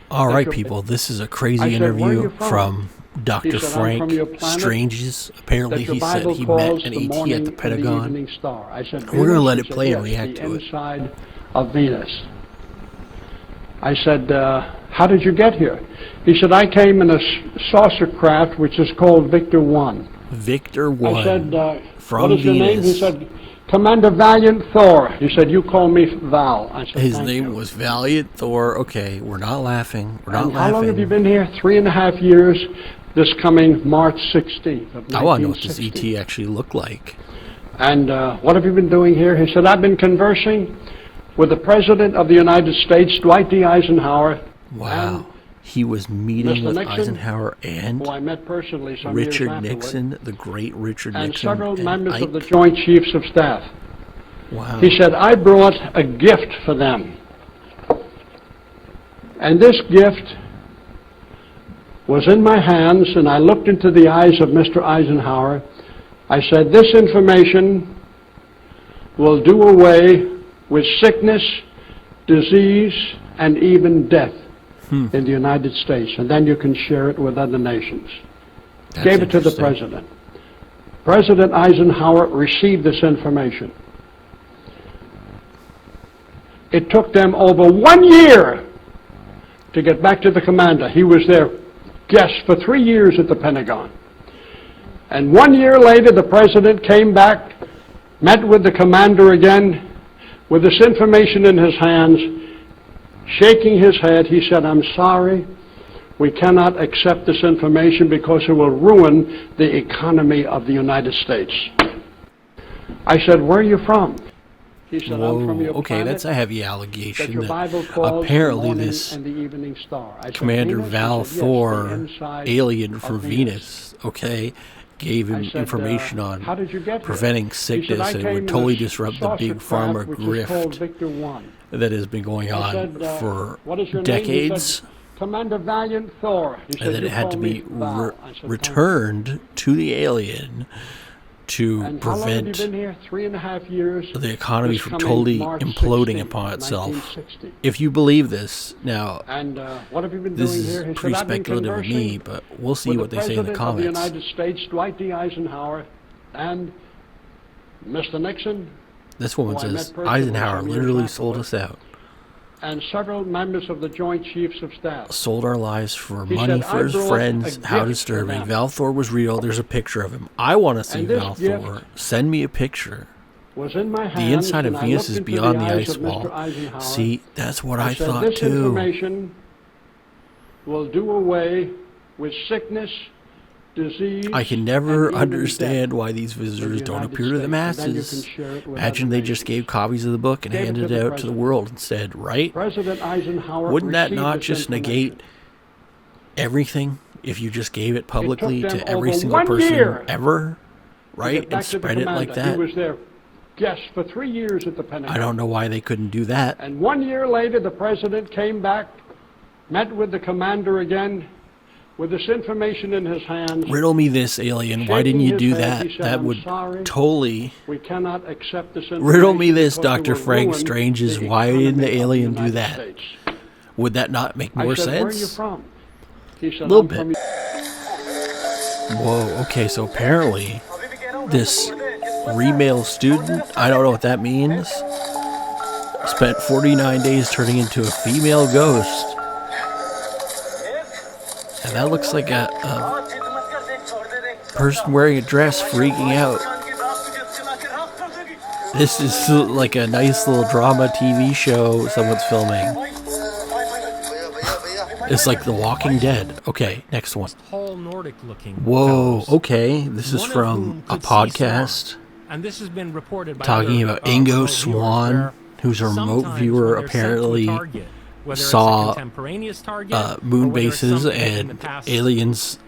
All right, people, this is a crazy interview from Dr. Frank Strange's. Apparently, he said he met an ET at the Pentagon. We're going to let it play and react to it. Inside of Venus. I said, how did you get here? He said, I came in a saucer craft, which is called Victor 1. Victor 1, I said, from what is your name? Venus. He said, Commander Valiant Thor. He said, you call me Val. I said, his name was Valiant Thor. Okay, we're not laughing. We're not laughing. How long have you been here? 3.5 years. This coming March 16th of 1960. I want to know what this ET actually looked like. And what have you been doing here? He said, I've been conversing with the President of the United States, Dwight D. Eisenhower. Wow. He was meeting with Nixon, Eisenhower and who I met personally some Richard years Nixon, the great Richard and Nixon. Several members Ike. of the Joint Chiefs of Staff. Wow. He said, I brought a gift for them. And this gift was in my hands, and I looked into the eyes of Mr. Eisenhower. I said, this information will do away with sickness, disease, and even death in the United States, and then you can share it with other nations. That's Gave it to the President. President Eisenhower received this information. It took them over 1 year to get back to the commander. He was their guest for 3 years at the Pentagon. And 1 year later, the President came back, met with the commander again, with this information in his hands, shaking his head. He said, I'm sorry, we cannot accept this information because it will ruin the economy of the United States. I said, where are you from? He said, I'm from your okay, planet that's a heavy that allegation. your Bible calls Apparently the morning this and the evening star. I said, Commander Venus? Val He said, yes, Thor, the inside alien from of Venus, okay, gave him I said, information how on did you get here? preventing He said, sickness, I and it came would in totally a disrupt the saucer big pharma craft, which is called grift Victor 1. that has been going on said, for what is your name? He decades, said, Commander Valiant Thor. He said, and that it you had to call be me Val. I said, returned to the alien to and how long have prevent you been here? 3.5 years. the economy This from coming totally March imploding 16th, upon itself. 1960. If you believe this, now, And what have you been this doing here? is He pretty said, I've been speculative of me, conversing but we'll see with what the they say in the President of the comments. United States, Dwight D. Eisenhower, and Mr. Nixon, This woman who I met says personally Eisenhower some years literally sold afterwards. us out, and several members of the Joint Chiefs of Staff. sold our lives for He money said, for "I his brought friends. a How gift disturbing. for them." Val Thor was real. There's a picture of him. I want to see And this Val gift Thor. Send me a picture. Was in my hands, The inside of and I Venus looked is into beyond the eyes ice of wall. Mr. Eisenhower. See, that's what I said, thought this too. information will do away with sickness, disease. I can never and even understand death why these visitors in the don't United appear to the States, and then you masses. can share it with Imagine other they just nations. gave copies of the book and Gave it handed to it the out to the President. world instead, right? President Eisenhower Wouldn't that received not this just information. negate everything if you just gave it publicly them to every over single 1 person year ever, to right? get And back to the spread it like commander. that? He was their guest for 3 years at the Pentagon. I don't know why they couldn't do that. And 1 year later, the President came back, met with the commander again, with this information in his hands. Riddle me this, alien. Why didn't you do that? He said, That "I'm would sorry, totally... we cannot accept this information." Riddle me this, because it Dr. will Frank ruin Strange, is the why didn't economy the of alien do United that? States. Would that not make I more said, sense? where are you from? He said, Little I'm bit. from... Whoa, okay, so apparently this remale student, I don't know what that means, spent 49 days turning into a female ghost. And that looks like a person wearing a dress freaking out. This is like a nice little drama TV show someone's filming. It's like The Walking Dead. Okay, next one. Tall Nordic looking Whoa, fellows, okay. This is one of from whom a could see podcast swans. And this has been reported by talking other, about Ingo remote viewers, Swan, where who's a remote sometimes viewer, when they're sent to a apparently target, whether it's a saw contemporaneous target, moon or whether it's bases something in the and past, aliens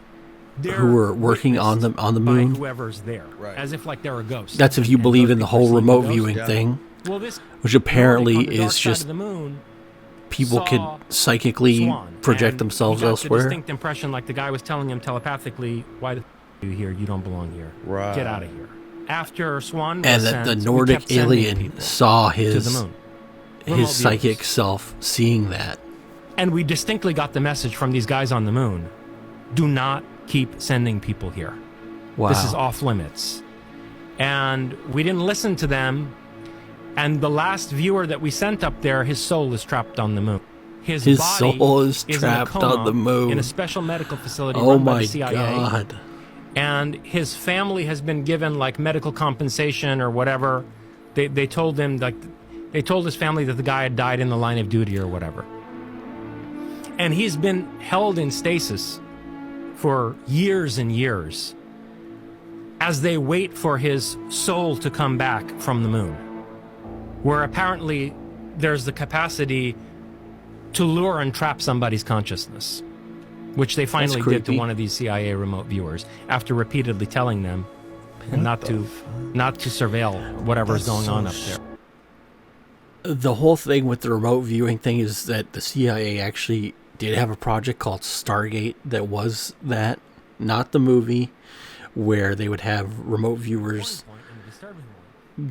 they're who were working on witnessed the by moon. whoever's there, as if like they're a ghost. That's if you And believe those in the people whole perceive remote a ghost. viewing thing, Well, this which apparently Nordic on the dark is side just of the moon people could saw psychically Swan, project and themselves he got elsewhere. The distinct impression, like the guy was telling him telepathically, "Why the are you here? You don't belong here. Right. Get out of here." After Swan was And that the sent, we Nordic kept sending alien people saw to the his moon. Remote psychic viewers. self seeing that. And we distinctly got the message from these guys on the moon. Do not keep sending people here. Wow. This is off limits. And we didn't listen to them. And the last viewer that we sent up there, his soul is trapped on the moon. His body soul is trapped in a coma on the moon. in a special medical facility Oh run by my the CIA. God. And his family has been given like medical compensation or whatever. They told him, like, they told his family that the guy had died in the line of duty or whatever. And he's been held in stasis for years and years as they wait for his soul to come back from the moon, where apparently there's the capacity to lure and trap somebody's consciousness, which they finally did to one of these CIA remote viewers after repeatedly telling them not to surveil whatever's going on up there. The whole thing with the remote viewing thing is that the CIA actually did have a project called Stargate that was that, not the movie, where they would have remote viewers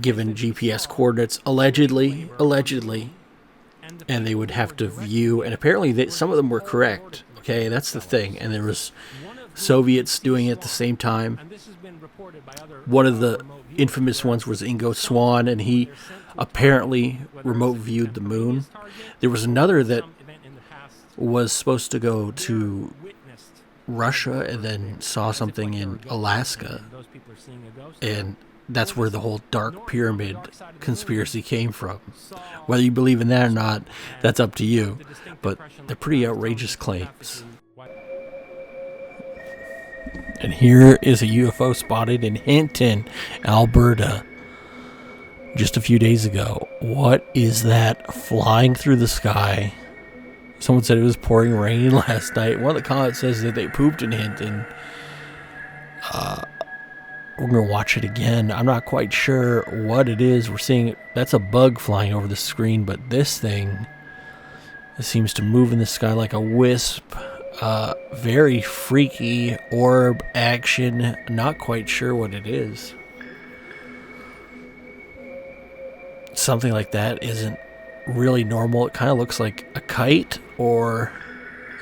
given GPS coordinates, allegedly, and they would have to view, and apparently some of them were correct. Okay, that's the thing. And there was Soviets doing it at the same time. One of the infamous ones was Ingo Swann, and he apparently remote viewed the moon. There was another that was supposed to go to Russia and then saw something in Alaska, and that's where the whole Dark Pyramid conspiracy came from. Whether you believe in that or not, that's up to you, but they're pretty outrageous claims. And here is a UFO spotted in Hinton, Alberta, just a few days ago. What is that flying through the sky? Someone said it was pouring rain last night. One of the comments says that they pooped in Hinton. We're going to watch it again. I'm not quite sure what it is. We're seeing, that's a bug flying over the screen, but this thing seems to move in the sky like a wisp. Very freaky orb action. Not quite sure what it is. Something like that isn't really normal. It kind of looks like a kite or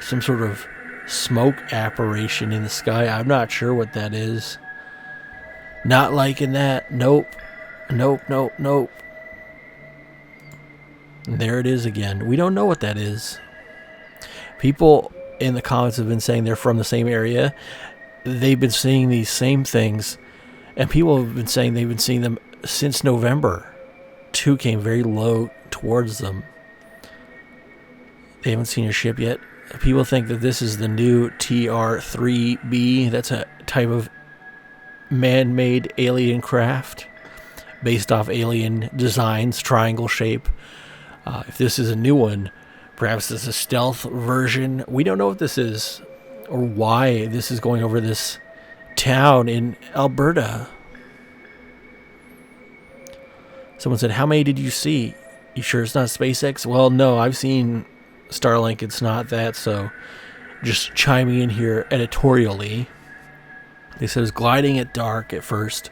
some sort of smoke apparition in the sky. I'm not sure what that is. Not liking that. Nope. Nope. And there it is again. We don't know what that is. People in the comments have been saying they're from the same area. They've been seeing these same things, and people have been saying they've been seeing them since November. Two came very low towards them. They haven't seen a ship yet. People think that this is the new TR-3B. That's a type of man-made alien craft based off alien designs, triangle shape. If this is a new one, perhaps this is a stealth version. We don't know what this is or why this is going over this town in Alberta. Someone said, how many did you see? You sure it's not SpaceX? Well, no, I've seen Starlink. It's not that, so just chiming in here editorially. They said it was gliding at dark at first,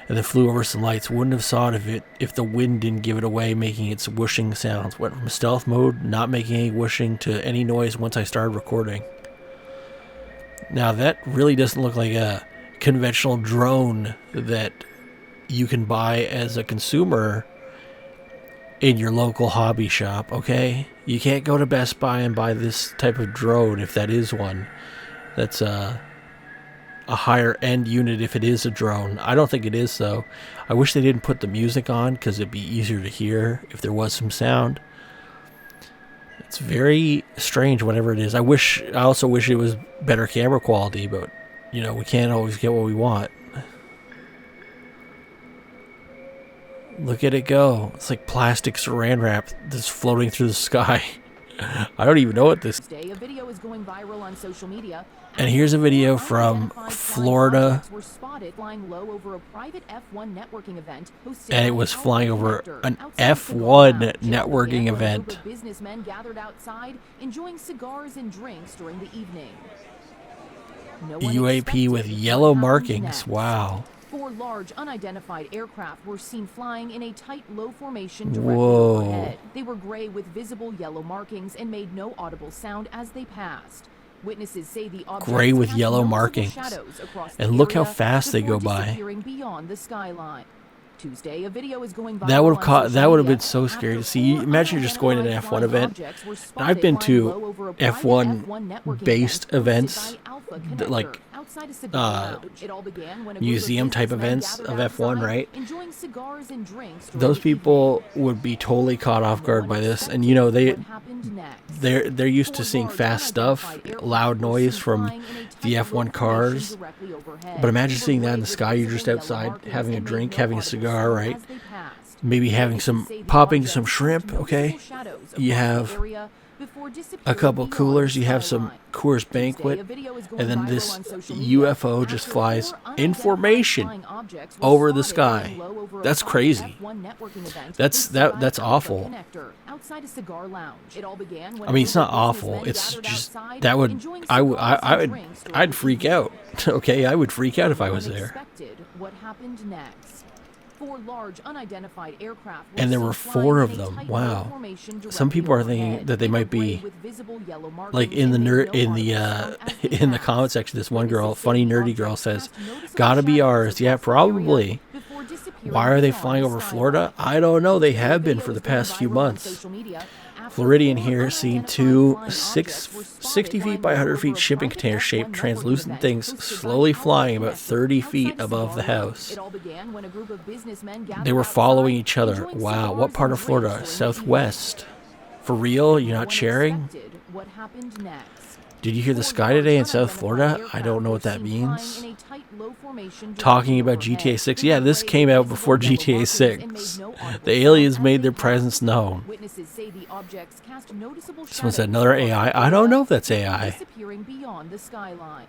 and then flew over some lights. Wouldn't have saw it if the wind didn't give it away, making its whooshing sounds. Went from stealth mode, not making any whooshing, to any noise once I started recording. Now that really doesn't look like a conventional drone that you can buy as a consumer in your local hobby shop, okay? You can't go to Best Buy and buy this type of drone if that is one. That's a higher end unit if it is a drone. I don't think it is, though. I wish they didn't put the music on because it'd be easier to hear if there was some sound. It's very strange whatever it is. I also wish it was better camera quality, but you know, we can't always get what we want. Look at it go. It's like plastic saran wrap that's floating through the sky. I don't even know what this is. A video is going viral on social media. And here's a video from Florida. Were spotted flying low over a private F1 networking event. And it was flying over an F1 networking event. Businessmen gathered outside enjoying cigars and drinks during the evening. UAP with yellow markings. Wow. 4 large unidentified aircraft were seen flying in a tight low formation directly Whoa. overhead. They were gray with visible yellow markings and made no audible sound as they passed. Witnesses say the objects Gray with cast yellow noticeable markings. shadows across the And look how area fast they before go by. disappearing beyond the skyline. Tuesday, a video is going That would viral have on social that would have media been so scary to after see. 4 Imagine you're just going to an unidentified F1 event. flying objects were And spotted I've been flying to low over a private F1 networking based event hosted events, by Alpha that, like, Connector outside a cigar lounge. It all began when a group of museum type businessmen events gathered of F1, outside, right? enjoying cigars and drinks during Those the people would be totally caught off guard by this, and you know what happened next. they're used to 4 seeing large fast stuff, unidentified aircraft loud were noise seen from flying in a the tight F1 low formation cars. directly overhead. But imagine They were seeing that in gray the with sky. You're just visible yellow outside markings having a and made drink, no having a audible cigar, sound right? as they passed. Maybe having some, Witnesses say the popping some objects shrimp, cast okay? noticeable shadows You across the have area before a disappearing couple beyond coolers, the you have some skyline. Coors Tuesday, Banquet, a video is going and then viral this on social media UFO just after flies 4 in unidentified formation flying objects were over the spotted flying sky. low over a That's private crazy. F1 networking event That's hosted by that's Alpha awful. Connector outside a cigar lounge. It all began when I a mean, it's group not of awful. businessmen It's gathered just outside, that would enjoying I would cigars and would drinks during I'd the freak evening. out. Okay, I would freak out if I No was one there. expected what happened next. 4 large unidentified aircraft were And there seen were flying 4 in of a them. tight Wow. low formation Some directly people are thinking overhead. that they were might gray be with visible yellow like markings in the and made nerd no in the audible sound as they in the passed. comment section. This one girl, Witnesses say funny the nerdy girl, objects says, cast noticeable "Gotta be shadows ours." Yeah, across the area probably. before disappearing Why are they beyond flying the over skyline. Florida? I don't know. They Tuesday, have a been video for the is going past few viral on months. social media after Floridian 4 here seen unidentified two flying 6, objects were spotted 60 feet flying by low 100 over feet a shipping private container F1 shaped networking translucent event things hosted by slowly Alpha flying about Connector 30 feet outside a above the cigar lounge. house. It all began when a group of businessmen They gathered were following outside, each other. enjoying Wow, what cigars part and of Florida? drinks during the evening. Southwest. For real? You're No not one sharing? expected what happened next. Did you hear the 4 sky large today in South unidentified Florida? I aircraft don't know were what that seen flying means. in a tight, low formation Talking directly about GTA overhead. 6. They Yeah, were this gray came with out visible before yellow GTA markings 6. and made no audible The sound aliens as made they their passed. presence known. Witnesses say the objects cast noticeable Someone said shadows another across AI. the I don't area know if that's before AI. disappearing beyond the skyline.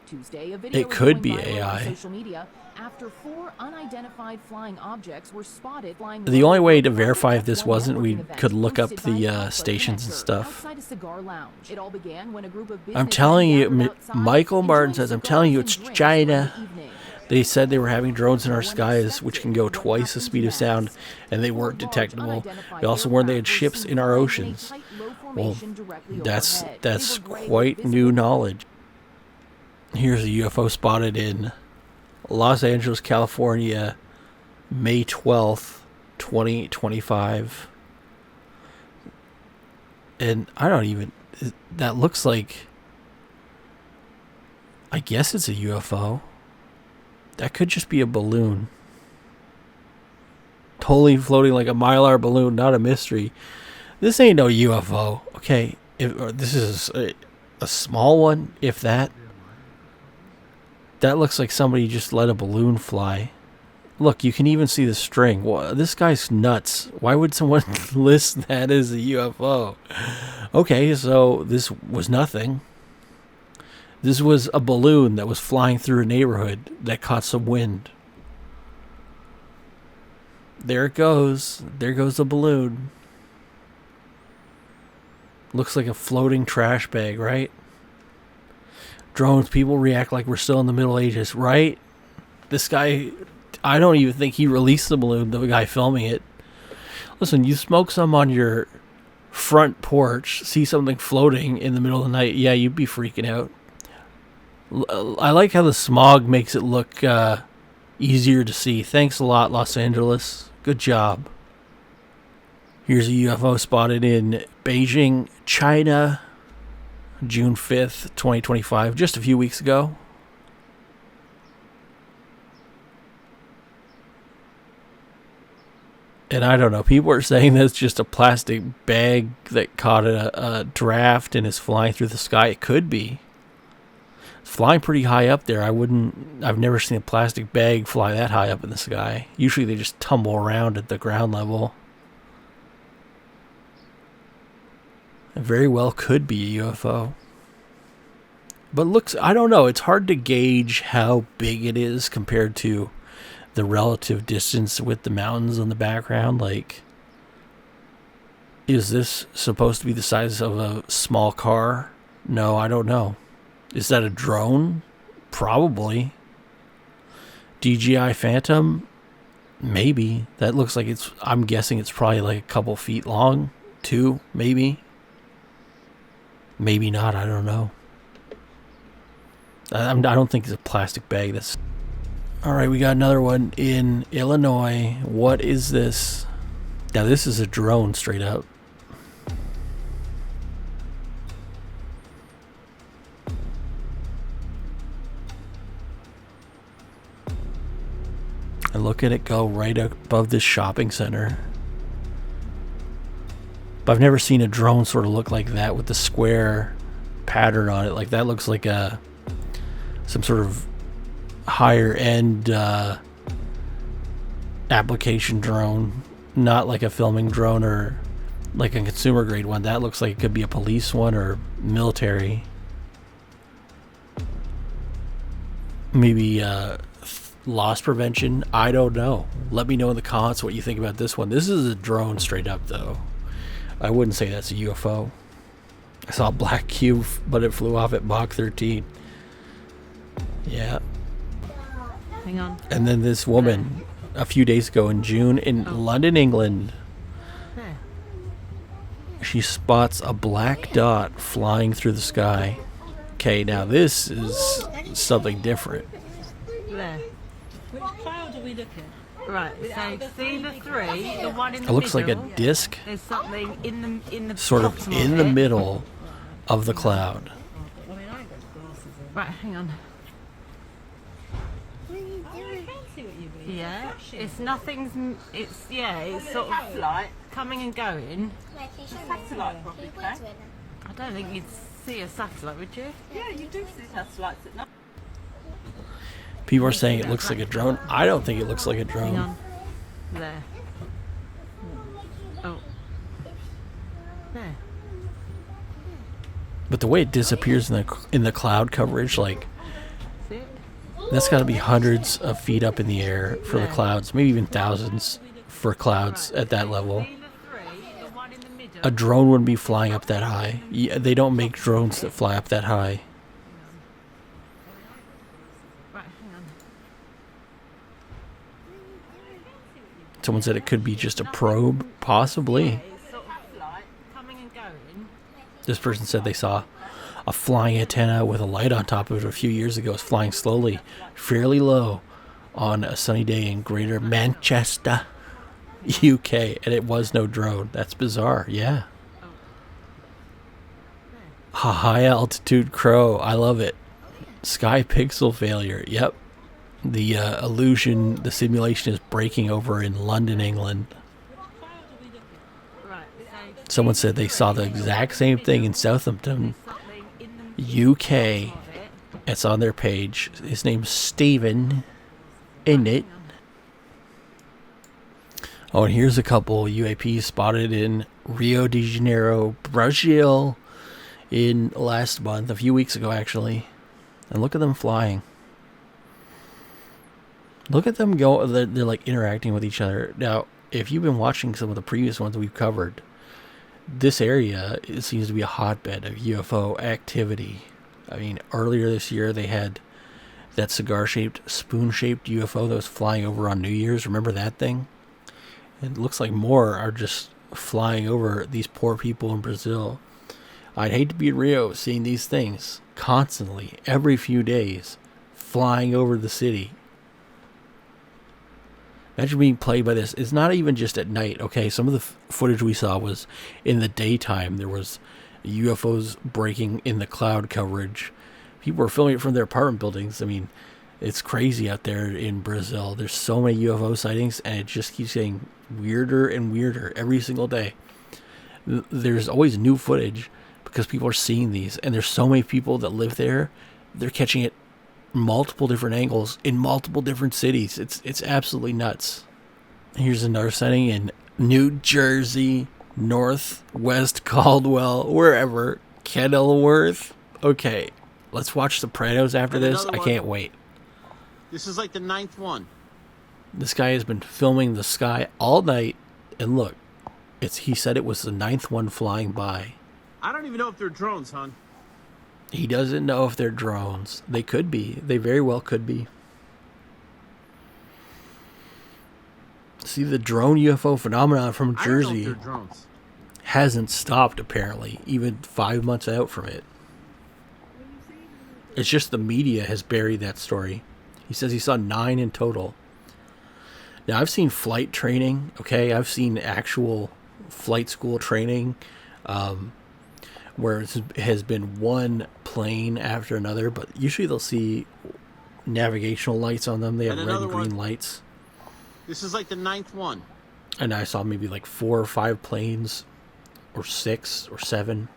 Tuesday, a video It is could going be viral on AI. social media after 4 unidentified flying objects were spotted flying The low only over way a to private verify if this F1 wasn't, we networking event could look up hosted by the Alpha stations and Connector stuff. outside a cigar lounge. It all began when a group of I'm businessmen telling you, gathered outside, Michael Martin enjoying says, I'm telling you, cigars it's and drinks during China. the evening. They said they were having drones in our No one skies, which can go expected what twice the happened speed of sound, next. and they 4 weren't large detectable. unidentified They also warned they had aircraft were ships seen in our flying in a oceans. tight, low Well, formation directly that's overhead. They that's were gray with quite visible new knowledge. Here's a UFO spotted in Los Angeles, California, May 12th, 2025. And I don't even... That looks like... I guess it's a UFO. That could just be a balloon. Totally floating like a Mylar balloon, not a mystery. This ain't no UFO. Okay, this is a small one, if that. That looks like somebody just let a balloon fly. Look, you can even see the string. This guy's nuts. Why would someone list that as a UFO? Okay, so this was nothing. This was a balloon that was flying through a neighborhood that caught some wind. There it goes. There goes the balloon. Looks like a floating trash bag, right? Drones, people react like we're still in the Middle Ages, right? This guy, I don't even think he released the balloon, the guy filming it. Listen, you smoke some on your front porch, see something floating in the middle of the night, yeah, you'd be freaking out. I like how the smog makes it look easier to see. Thanks a lot, Los Angeles. Good job. Here's a UFO spotted in Beijing, China, June 5th, 2025, just a few weeks ago. And I don't know, people are saying that's just a plastic bag that caught a draft and is flying through the sky. It could be. It's flying pretty high up there. I've never seen a plastic bag fly that high up in the sky. Usually they just tumble around at the ground level. It very well could be a UFO. But looks, I don't know, it's hard to gauge how big it is compared to the relative distance with the mountains in the background. Like, is this supposed to be the size of a small car? No, I don't know. Is that a drone? Probably. DJI Phantom? Maybe. That looks like it's, I'm guessing it's probably like a couple feet long. 2, maybe. Maybe not, I don't know. I don't think it's a plastic bag. That's... Alright, we got another one in Illinois. What is this? Now this is a drone straight up. And look at it go right above this shopping center. But I've never seen a drone sort of look like that with the square pattern on it. Like that looks like a some sort of higher end application drone, not like a filming drone or like a consumer grade one. That looks like it could be a police one or military. Maybe loss prevention. I don't know. Let me know in the comments what you think about this one. This is a drone straight up though. I wouldn't say that's a UFO. I saw a black cube, but it flew off at Mach 13. Yeah. Hang on. And then this woman, a few days ago in June, in London, England, she spots a black dot flying through the sky. Okay, now this is something different. There. Which cloud are we looking? Right, so see the 3, the one in the It looks like a middle? disc, There's something in the sort of bottom in the it. middle of the cloud. I mean, I got glasses on. Right, hang on. Oh, I can see what you mean. Yeah, Flashing. it's nothing's. It's it's sort of like coming and going. Satellite probably, okay? I don't think you'd see a satellite, would you? Yeah, you do see satellites at night. People are saying it looks like a drone. I don't think it looks like a Hang drone. on. There. Oh. There. But the way it disappears in the cloud coverage, like See it? that's got to be hundreds of feet up in the air for the clouds, maybe even thousands for clouds at that level. See the 3, the one in the middle? A drone wouldn't be flying up that high. Yeah, they don't make drones that fly up that high. Right, hang on. Someone said it could be just a probe, possibly. It's sort of like coming and going. This person said they saw a flying antenna with a light on top of it a few years ago. It's flying slowly, fairly low, on a sunny day in Greater Manchester, UK, and it was no drone. That's bizarre. Yeah. A high altitude crow. I love it. Sky pixel failure. Yep. The illusion, the simulation is breaking over in London, England. Right, so Someone said they saw the exact same thing in Southampton, something in the UK. of it. It's on their page. His name's Steven, isn't it? Oh, and here's a couple UAPs spotted in Rio de Janeiro, Brazil, in last month, a few weeks ago actually. And look at them flying. Look at them go. They're like interacting with each other. Now, if you've been watching some of the previous ones we've covered, this area, it seems to be a hotbed of UFO activity. I mean, earlier this year they had that cigar-shaped, spoon-shaped UFO that was flying over on New Year's. Remember that thing? It looks like more are just flying over these poor people in Brazil. I'd hate to be in Rio seeing these things constantly, every few days, flying over the city. Imagine being played by this. It's not even just at night, okay? Some of the footage we saw was in the daytime. There was UFOs breaking in the cloud coverage. People were filming it from their apartment buildings. I mean, it's crazy out there in Brazil. There's so many UFO sightings, and it just keeps getting weirder and weirder every single day. There's always new footage because people are seeing these, and there's so many people that live there. They're catching it multiple different angles in multiple different cities. It's absolutely nuts. Here's another sighting in New Jersey, Northwest Caldwell, wherever, Kenilworth. Okay, let's watch Sopranos after And this. another I one. can't wait. This is like the 9th one. This guy has been filming the sky all night, and look, he said it was the 9th one flying by. I don't even know if they're drones, hon. He doesn't know if they're drones. They could be. They very well could be. See, the drone UFO phenomenon from I don't know if Jersey they're drones. hasn't stopped, apparently, even 5 months out from it. It's just the media has buried that story. He says he saw 9 in total. Now, I've seen flight training, okay? I've seen actual flight school training where it has been one plane after another, but usually they'll see navigational lights on them. They have And red and another green one. lights. This is like the 9th one. And I saw maybe like 4 or 5 planes, or 6 or 7,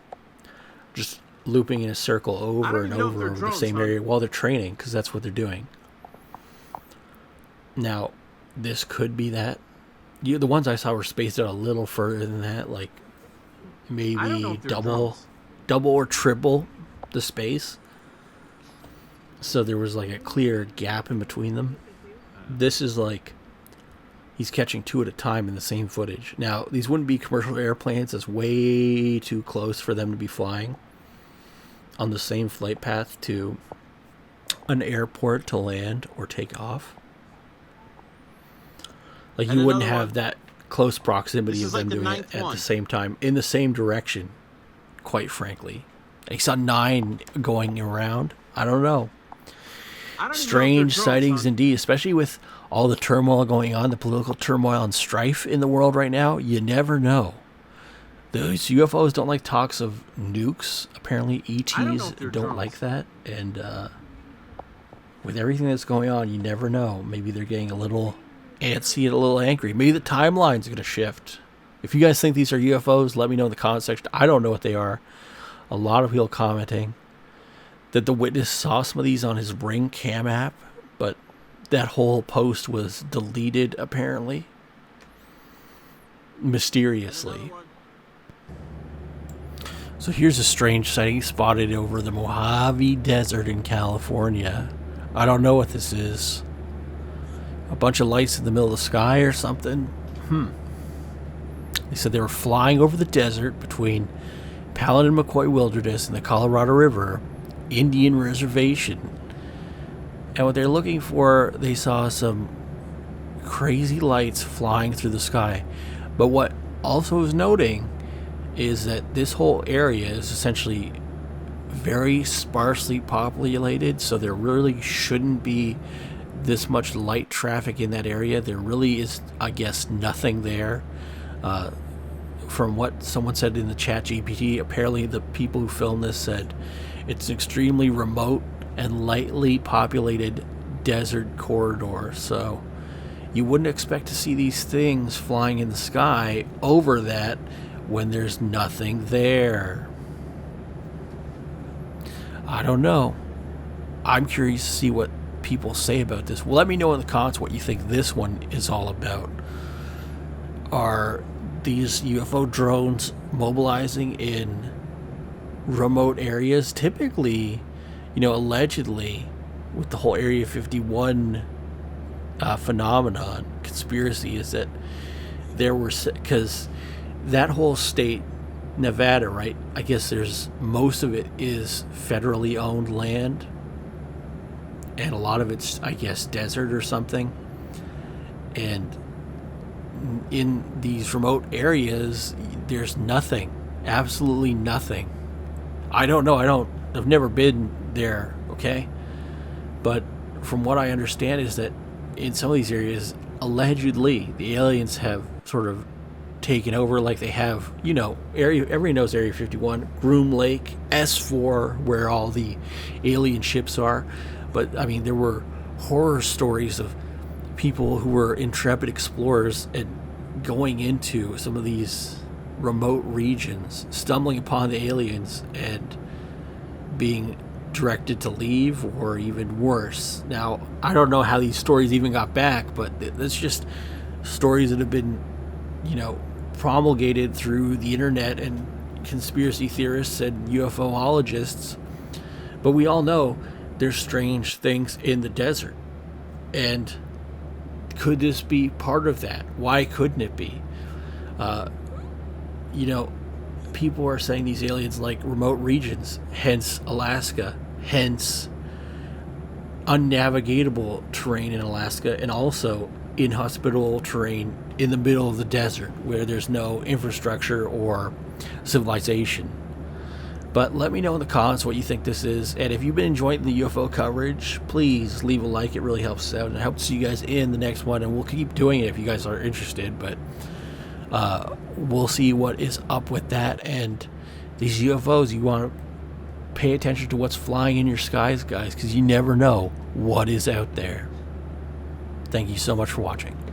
just looping in a circle I over don't and even know if over they're the drones, same huh? area while they're training, because that's what they're doing. Now, this could be that. The ones I saw were spaced out a little further than that, like I don't know maybe if they're drones. double or triple the space. So there was like a clear gap in between them. This is like he's catching 2 at a time in the same footage. Now, these wouldn't be commercial airplanes. It's way too close for them to be flying on the same flight path to an airport to land or take off. Like, And you wouldn't another have one. that close proximity This of is like them the doing it 9th at one. the same time, in the same direction, quite frankly. I saw 9 going around. I don't know. I don't even know if Strange they're drones, sightings son. indeed, especially with all the turmoil going on, the political turmoil and strife in the world right now. You never know. Those UFOs don't like talks of nukes. Apparently I don't know ETs if they're don't drones. like that. And with everything that's going on, you never know. Maybe they're getting a little antsy and a little angry. Maybe the timeline's going to shift. If you guys think these are UFOs, let me know in the comment section. I don't know what they are. A lot of people commenting that the witness saw some of these on his Ring Cam app, but that whole post was deleted apparently, mysteriously. Another one. So here's a strange sighting spotted over the Mojave Desert in California. I don't know what this is. A bunch of lights in the middle of the sky or something. They said they were flying over the desert between Paladin and McCoy Wilderness and the Colorado River Indian Reservation. And what they're looking for, they saw some crazy lights flying through the sky. But what also is noting is that this whole area is essentially very sparsely populated, so there really shouldn't be this much light traffic in that area. There really is, I guess, nothing there. From what someone said in the chat GPT, apparently the people who filmed this said it's an extremely remote and lightly populated desert corridor, so you wouldn't expect to see these things flying in the sky over that when there's nothing there. I don't know. I'm curious to see what people say about this. Well, let me know in the comments what you think this one is all about. Are these UFO drones mobilizing in remote areas? Typically, allegedly, with the whole Area 51 phenomenon, conspiracy, is that there were, because that whole state, Nevada, right? I guess most of it is federally owned land, and a lot of it's, I guess, desert or something. And in these remote areas, there's nothing, absolutely nothing. I don't know. I've never been there, okay? But from what I understand is that in some of these areas, allegedly, the aliens have sort of taken over, like they have, everybody knows Area 51, Groom Lake, S4, where all the alien ships are. But, I mean, there were horror stories of people who were intrepid explorers and going into some of these remote regions, stumbling upon the aliens and being directed to leave, or even worse. Now, I don't know how these stories even got back, but it's just stories that have been, promulgated through the internet and conspiracy theorists and UFOologists. But we all know there's strange things in the desert. And could this be part of that? Why couldn't it be? People are saying these aliens like remote regions, hence Alaska, hence unnavigatable terrain in Alaska, and also inhospitable terrain in the middle of the desert where there's no infrastructure or civilization. But let me know in the comments what you think this is, and if you've been enjoying the UFO coverage, please leave a like. It really helps out, and I hope to see you guys in the next one, and we'll keep doing it if you guys are interested. But we'll see what is up with that. And these UFOs, you want to pay attention to what's flying in your skies, guys, because you never know what is out there. Thank you so much for watching.